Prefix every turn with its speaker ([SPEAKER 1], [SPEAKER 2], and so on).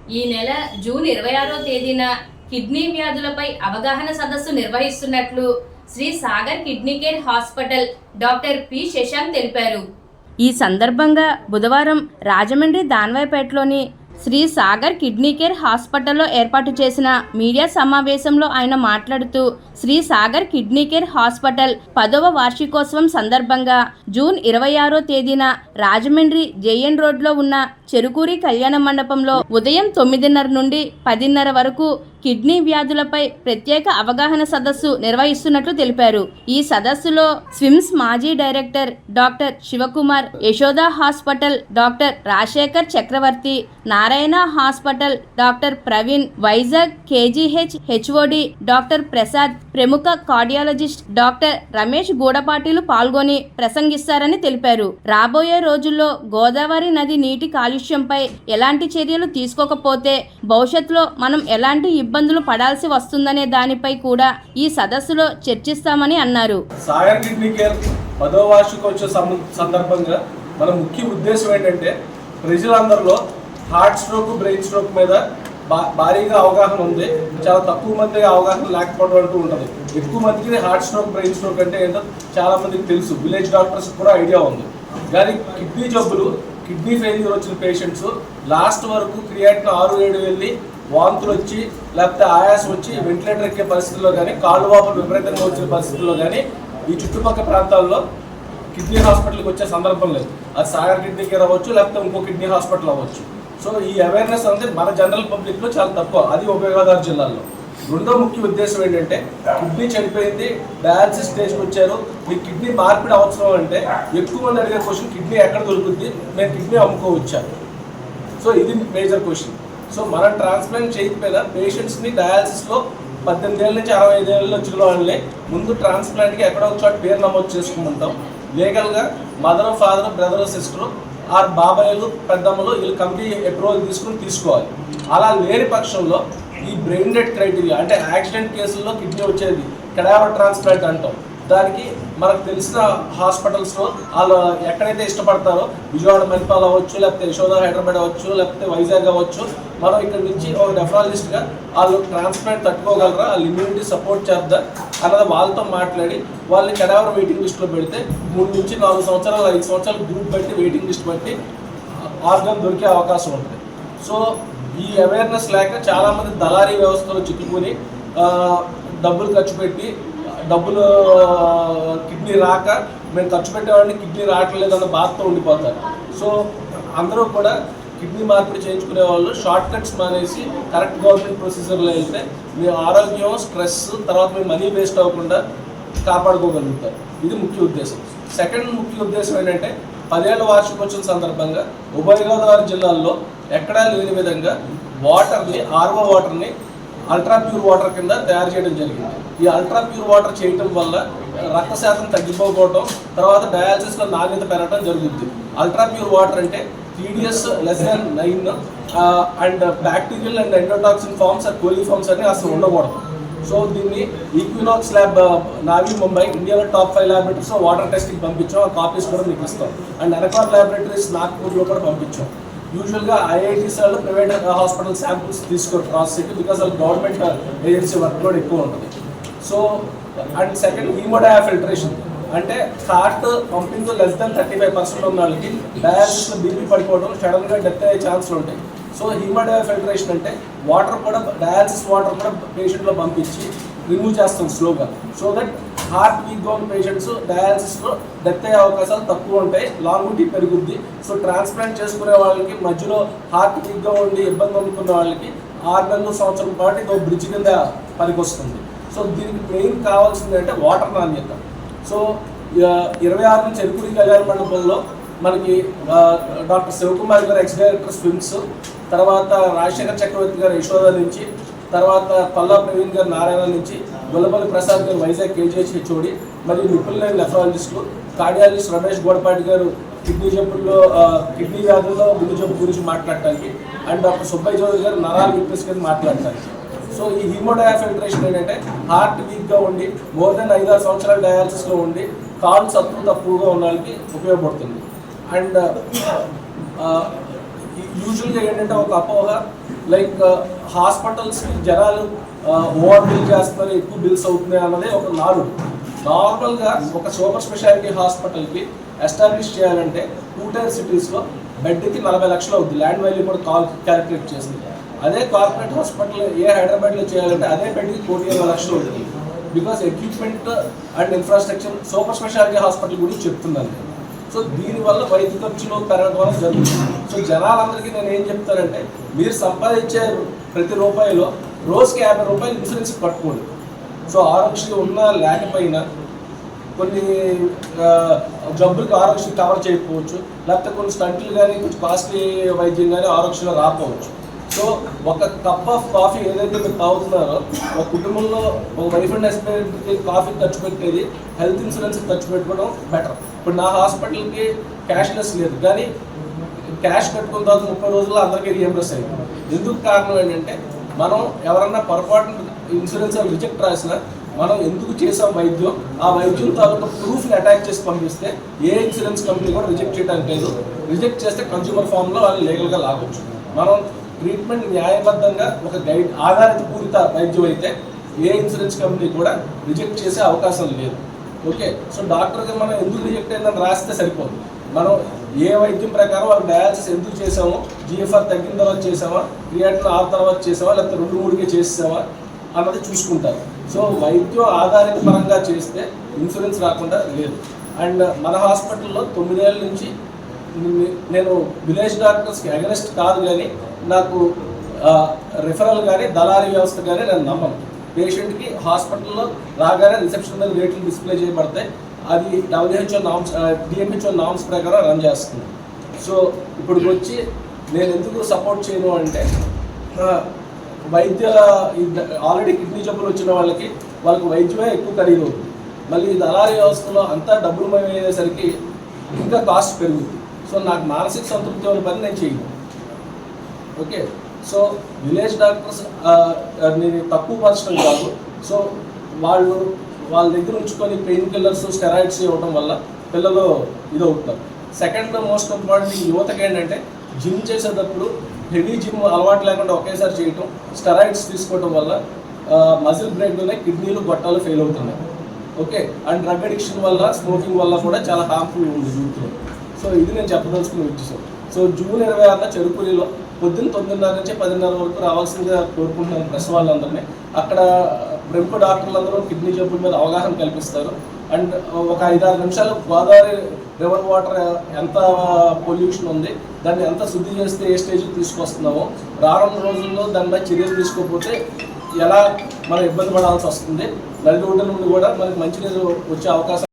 [SPEAKER 1] ఈ నెల జూన్ 26వ తేదీన కిడ్నీ వ్యాధులపై అవగాహన సదస్సు నిర్వహిస్తున్నట్లు Sri Sagar kidney care hospital doctor P Shashank తెలిపారు. ఈ సందర్భంగా బుధవారం రాజమండ్రి దాన్వాయిపేటలోని శ్రీ సాగర్ కిడ్నీ కేర్ హాస్పిటల్లో ఏర్పాటు చేసిన మీడియా సమావేశంలో ఆయన మాట్లాడుతూ Sri Sagar kidney care hospital 10వ వార్షికోత్సవం సందర్భంగా జూన్ 26వ తేదీన రాజమండ్రి జేఎన్ రోడ్లో ఉన్న చెరుకూరి కళ్యాణ మండపంలో ఉదయం 9:30 నుండి 10:30 వరకు కిడ్నీ వ్యాధులపై ప్రత్యేక అవగాహన సదస్సు నిర్వహిస్తున్నట్లు తెలిపారు. ఈ సదస్సులో స్విమ్స్ మాజీ director doctor Sivakumar, Yashoda hospital doctor Rajasekhar Chakravarthy, Narayana hospital doctor Praveen, Vizag KGH HOD doctor Prasad, ప్రముఖ కార్డియాలజిస్ట్ డాక్టర్ రమేష్ గూడపాటిలు పాల్గొని ప్రసంగిస్తారని తెలిపారు. రాబోయే రోజుల్లో గోదావరి నది నీటి కాలుష్యంపై ఎలాంటి చర్యలు తీసుకోకపోతే భవిష్యత్తులో మనం ఎలాంటి ఇబ్బందులు పడాల్సి వస్తుందనే దానిపై కూడా ఈ సదస్సులో చర్చిస్తామని అన్నారు.
[SPEAKER 2] సాగర్ కిడ్నీ కేర్ 10వ వార్షికోత్సవ సందర్భంగా మన ముఖ్య ఉద్దేశం ఏంటంటే ప్రజలందరిలో హార్ట్ స్ట్రోక్, బ్రెయిన్ స్ట్రోక్ మీద భారీగా అవగాహన ఉంది. చాలా తక్కువ మంది అవగాహన లేకపోవడం అంటూ ఉంటుంది. ఎక్కువ మందికి హార్ట్ స్ట్రోక్, బ్రెయిన్ స్ట్రోక్ అంటే ఏంటో చాలా మందికి తెలుసు. విలేజ్ డాక్టర్స్ కూడా ఐడియా ఉంది. కానీ కిడ్నీ జబ్బులు, కిడ్నీ ఫెయిల్యూర్ వచ్చిన పేషెంట్స్ లాస్ట్ వరకు క్రియాటిన్ 6-7 వెళ్ళి వాంతులు వచ్చి లేకపోతే ఆయాసం వచ్చి వెంటిలేటర్ ఎక్కే పరిస్థితుల్లో కానీ, కాళ్ళు వాపులు విపరీతంగా వచ్చిన పరిస్థితుల్లో కానీ ఈ చుట్టుపక్కల ప్రాంతాల్లో కిడ్నీ హాస్పిటల్కి వచ్చే సందర్భం లేదు. అది సాగర్ కిడ్నీ కేర్ అవ్వచ్చు, లేకపోతే ఇంకో కిడ్నీ హాస్పిటల్ అవ్వచ్చు. సో ఈ అవేర్నెస్ అనేది మన జనరల్ పబ్లిక్లో చాలా తక్కువ. అది ఉభయ గోదావరి జిల్లాలో. రెండో ముఖ్య ఉద్దేశం ఏంటంటే కిడ్నీ చనిపోయింది, డయాలసిస్ స్టేజ్కి వచ్చారు, మీకు కిడ్నీ మార్పిడి అవసరం అంటే ఎక్కువ మంది అడిగే క్వశ్చన్ కిడ్నీ ఎక్కడ దొరుకుతుంది, మేము కిడ్నీ అమ్ముకోవచ్చా? సో ఇది మేజర్ క్వశ్చన్. సో మనం ట్రాన్స్ప్లాంట్ చేయకపోయినా పేషెంట్స్ని డయాలసిస్లో 18 ఏళ్ళ నుంచి 65 ఏళ్ళు వచ్చిన వాళ్ళని ముందు ట్రాన్స్ప్లాంట్కి ఎక్కడో ఒక చోట పేరు నమోదు చేసుకుంటాం. లీగల్గా mother, father, brother, sister or బాబాయిలు, పెద్దమ్మలు వీళ్ళు కమిటీ అప్రూవల్ తీసుకోవాలి. అలా లేని పక్షంలో ఈ బ్రెయిన్ డెత్ క్రైటీరియా అంటే యాక్సిడెంట్ కేసుల్లో కిడ్నీ వచ్చేది కడావర్ ట్రాన్స్ప్లాంట్ అంటాం. దానికి మనకు తెలిసిన హాస్పిటల్స్లో వాళ్ళు ఎక్కడైతే ఇష్టపడతారో, విజయవాడ మణిపాల్ అవ్వచ్చు, లేకపోతే యశోద హైదరాబాద్ అవ్వచ్చు, లేకపోతే వైజాగ్ అవ్వచ్చు, మనం ఇక్కడ నుంచి ఒక నెఫ్రాలజిస్ట్గా వాళ్ళు ట్రాన్స్ప్లాంట్ తట్టుకోగలరా, వాళ్ళు ఇమ్యూనిటీ సపోర్ట్ చేద్దా అన్నది వాళ్ళతో మాట్లాడి వాళ్ళని కడావర్ వెయిటింగ్ లిస్ట్లో పెడితే 3 నుంచి 4 సంవత్సరాలు 5 సంవత్సరాలు గ్రూప్ బట్టి వెయిటింగ్ లిస్ట్ బట్టి ఆర్గన్ దొరికే అవకాశం ఉంటుంది. సో ఈ అవేర్నెస్ లేక చాలామంది దళారీ వ్యవస్థలో చిక్కుకొని డబ్బులు ఖర్చు పెట్టి కిడ్నీ రాక మేము ఖర్చు పెట్టేవాడిని కిడ్నీ రావట్లేదు అన్న బాధతో ఉండిపోతారు. సో అందరూ కూడా కిడ్నీ మార్పిడి చేయించుకునే వాళ్ళు షార్ట్ కట్స్ మానేసి కరెక్ట్ గవర్నమెంట్ ప్రొసీజర్లో వెళ్తే మీ ఆరోగ్యం, స్ట్రెస్, తర్వాత మీ మనీ వేస్ట్ అవ్వకుండా కాపాడుకోగలుగుతారు. ఇది ముఖ్య ఉద్దేశం. సెకండ్ ముఖ్య ఉద్దేశం ఏంటంటే 10ఏళ్ల వార్షికోత్సవం సందర్భంగా ఉభయ గోదావరి జిల్లాల్లో ఎక్కడా లేని విధంగా వాటర్ని, ఆర్ఓ వాటర్ని అల్ట్రా ప్యూర్ వాటర్ కింద తయారు చేయడం జరిగింది. ఈ అల్ట్రా ప్యూర్ వాటర్ చేయటం వల్ల రక్త శాతం తగ్గిపోవడం, తర్వాత డయాలసిస్లో నాణ్యత పెరగడం జరుగుతుంది. అల్ట్రా ప్యూర్ వాటర్ అంటే TDS <9 and bacterial and endotoxin forms and coliforms అని అసలు ఉండకూడదు. సో దీన్ని ఈక్వినాక్స్ ల్యాబ్, నావీ ముంబై, ఇండియాలో టాప్ 5 ల్యాబొరేటరీస్లో వాటర్ టెస్టింగ్ పంపించాం. ఆ కాపీస్ కూడా మీకు ఇస్తాం. అండ్ అనకార్ ల్యాబొరేటరీస్ నాగ్పూర్లో కూడా పంపించాం. యూజువల్గా IITs వాళ్ళు ప్రైవేట్ హాస్పిటల్ శాంపుల్స్ తీసుకోరు ప్రాసెస్కి, బికాస్ వాళ్ళు గవర్నమెంట్ ఏజెన్సీ వర్క్ లోడ్ ఎక్కువ ఉంటుంది. సో అండ్ సెకండ్ హీమోడయా ఫిల్టరేషన్ అంటే హార్ట్ పంపింగ్ లెస్ దాన్ 35% ఉన్న వాళ్ళకి డయాలసిస్లో బీపీ పడిపోవడం, సడన్గా డెత్ అయ్యే ఛాన్స్లు ఉంటాయి. సో హీమోడయా ఫిల్టరేషన్ అంటే వాటర్ కూడా, డయాలసిస్ వాటర్ కూడా పేషెంట్లో పంపించి రిమూవ్ చేస్తాం స్లోగా. సో దట్ హార్ట్ వీక్గా ఉన్న పేషెంట్స్ డయాలసిస్లో డెత్ అయ్యే అవకాశాలు తక్కువ ఉంటాయి, లాంగివిటీ పెరుగుద్ది. సో ట్రాన్స్ప్లాంట్ చేసుకునే వాళ్ళకి మధ్యలో హార్ట్ వీక్గా ఉండి ఇబ్బంది అందుకున్న వాళ్ళకి 6 నెలలు, సంవత్సరం పాటు ఇదో బ్రిడ్జ్ కింద పనికొస్తుంది. సో దీనికి మెయిన్ కావాల్సింది అంటే వాటర్ నాణ్యత. సో 26 నుంచి చెరుకూరి కళ్యాణ మండపంలో మనకి డాక్టర్ శివకుమార్ గారు ఎక్స్ డైరెక్టర్ స్విమ్స్, తర్వాత రాజశేఖర్ చక్రవర్తి గారు యశోద నుంచి, తర్వాత పల్లా ప్రవీణ్ గారు నారాయణ నుంచి, గొల్లపల్లి ప్రసాద్ గారు వైజాగ్ కేజీహెచ్ హెచ్ఓడి, మరియు నిపుణులైన నెఫ్రాలజిస్టులు, కార్డియాలజిస్ట్ రమేష్ గోడపాటి గారు కిడ్నీ జబ్బుల్లో, కిడ్నీ వ్యాధుల్లో గుండె జబ్బు గురించి మాట్లాడటానికి, అండ్ డాక్టర్ సుబ్బయ్య చౌదరి గారు నరాల వీక్నెస్ గారు మాట్లాడటానికి. సో ఈ హీమోడయా ఫిల్టరేషన్ ఏంటంటే హార్ట్ వీక్గా ఉండి మోర్ దెన్ 5-6 సంవత్సరాలు డయాలసిస్లో ఉండి కాలు సత్తు తక్కువగా ఉన్న వాళ్ళకి ఉపయోగపడుతుంది. అండ్ యూజువల్గా ఏంటంటే ఒక అపోహ, లైక్ హాస్పిటల్స్కి జనాలు ఓవర్ బిల్ చేస్తున్నారు, ఎక్కువ బిల్స్ అవుతున్నాయి అన్నది ఒక నార్మల్గా ఒక సూపర్ స్పెషాలిటీ హాస్పిటల్కి ఎస్టాబ్లిష్ చేయాలంటే 2 టైర్ సిటీస్లో బెడ్కి 40 లక్షలు అవుతుంది. ల్యాండ్ వాల్యూ కూడా క్యాలిక్యులేట్ చేసింది. అదే కార్పొరేట్ హాస్పిటల్ హైదరాబాద్లో చేయాలంటే అదే బెడ్కి 1,20 లక్షలు అవుతుంది. Because equipment and infrastructure super speciality hospital గురించి చెప్తున్నాను. సో దీనివల్ల వైద్య ఖర్చులు పెరగడం వల్ల జరుగుతుంది. సో జనాలందరికీ నేను ఏం చెప్తానంటే, మీరు సంపాదించే ప్రతి రూపాయిలో రోజుకి 50 రూపాయలు ఇన్సూరెన్స్ కట్టుకోండి. సో ఆరోగ్యశ్రీ ఉన్నా లేకపోయినా కొన్ని జబ్బులకు ఆరోగ్యశ్రీ కవర్ చేయకపోవచ్చు, లేకపోతే కొన్ని స్టంట్లు కానీ కొంచెం కాస్ట్లీ వైద్యం కానీ ఆరోగ్యశ్రీలో రాకపోవచ్చు. సో ఒక కప్ ఆఫ్ కాఫీ ఏదైతే మీరు తాగుతున్నారో, ఒక కుటుంబంలో ఒక వైఫ్ అండ్ హస్బెండ్కి కాఫీ ఖర్చు పెట్టేది హెల్త్ ఇన్సూరెన్స్ ఖర్చు పెట్టుకోవడం బెటర్. ఇప్పుడు నా హాస్పిటల్కి క్యాష్లెస్ లేదు, కానీ క్యాష్ కట్టుకున్న తర్వాత 30 రోజుల్లో అందరికీ రియంబర్స్ అయ్యింది. ఎందుకు కారణం ఏంటంటే, మనం ఎవరన్నా పొరపాటున ఇన్సూరెన్స్ రిజెక్ట్ రాసినా మనం ఎందుకు చేసాం వైద్యం, ఆ వైద్యం తాలూకా ప్రూఫ్ని అటాచ్ చేసి పంపిస్తే ఏ ఇన్సూరెన్స్ కంపెనీ కూడా రిజెక్ట్ చేయడానికి లేదు. రిజెక్ట్ చేస్తే కన్స్యూమర్ ఫామ్లో వాళ్ళు లీగల్గా లాగొచ్చు. మనం ట్రీట్మెంట్ న్యాయబద్ధంగా ఒక గైడ్ ఆధారిత పూరిత వైద్యం అయితే ఏ ఇన్సూరెన్స్ కంపెనీ కూడా రిజెక్ట్ చేసే అవకాశం లేదు. ఓకే, సో డాక్టర్గా మనం ఎందుకు రిజెక్ట్ అయిందని రాస్తే సరిపోదు. మనం ఏ వైద్యం ప్రకారం వాళ్ళు డయాలసిస్ ఎందుకు చేసామో, జిఎఫ్ఆర్ తగ్గిన తర్వాత చేసామా, క్రియాటిన్ ఆ తర్వాత చేసామా, లేకపోతే 2-3కే చేసామా అన్నది చూసుకుంటారు. సో వైద్యం ఆధారిత పరంగా చేస్తే ఇన్సూరెన్స్ రాకుండా లేదు. అండ్ మన హాస్పిటల్లో 9 ఏళ్ళ నుంచి నేను విలేజ్ డాక్టర్స్కి అగెనిస్ట్ కాదు, కానీ నాకు రిఫరల్ కానీ దళారీ వ్యవస్థ కానీ నేను నమ్మను. పేషెంట్కి హాస్పిటల్లో రాగానే రిసెప్షన్ మీద రేట్లు డిస్ప్లే చేయబడతాయి. అది WHO నామ్స్ DMHO నామ్స్ ప్రకారం రన్ చేస్తుంది. సో ఇప్పుడు వచ్చి నేను ఎందుకు సపోర్ట్ చేయను అంటే, వైద్య ఆల్రెడీ కిడ్నీ జబ్బులు వచ్చిన వాళ్ళకి వైద్యమే ఎక్కువ ఖరీదు అవుతుంది. మళ్ళీ దళారీ వ్యవస్థలో అంతా డబ్బులు మయమయ్యేసరికి ఇంకా కాస్ట్ పెరుగుతుంది. సో నాకు మానసిక సంతృప్తి ఉన్న పని నేను చేయను. ఓకే, సో విలేజ్ డాక్టర్స్ నేను తక్కువ పరచడం కాదు. సో వాళ్ళ దగ్గర ఉంచుకొని పెయిన్ కిల్లర్స్, స్టెరాయిడ్స్ ఇవ్వడం వల్ల పిల్లలు ఇదవుతారు. సెకండ్ మోస్ట్ ఇంపార్టెంట్ యువతకి ఏంటంటే, జిమ్ చేసేటప్పుడు హెవీ జిమ్ అలవాటు లేకుండా ఒకేసారి చేయటం, స్టెరాయిడ్స్ తీసుకోవడం వల్ల మజిల్ బ్రేక్లోనే కిడ్నీలు గొట్టాలు ఫెయిల్ అవుతున్నాయి. ఓకే, అండ్ డ్రగ్ అడిక్షన్ వల్ల, స్మోకింగ్ వల్ల కూడా చాలా హార్మ్ఫుల్ ఉంది యూత్లో. సో ఇది నేను చెప్పదలుచుకుని వచ్చేసాను. సో జూన్ 26న చెరుకులిలో పొద్దున్న 9:30 నుంచి 10:30 వరకు రావాల్సిందిగా కోరుకుంటున్నాను ప్రెస్ వాళ్ళందరినీ. అక్కడ ప్రముఖ డాక్టర్లందరూ కిడ్నీ జబ్బుల మీద అవగాహన కల్పిస్తారు. అండ్ ఒక 5-6 నిమిషాలు గోదావరి రివర్ వాటర్ ఎంత పొల్యూషన్ ఉంది, దాన్ని ఎంత శుద్ధి చేస్తే ఏ స్టేజ్కి తీసుకొస్తున్నామో, రానున్న రోజుల్లో దాని మీద చర్యలు తీసుకోకపోతే ఎలా మనం ఇబ్బంది పడాల్సి వస్తుంది, నది రోడ్డు నుండి కూడా మనకి మంచినీరు వచ్చే అవకాశం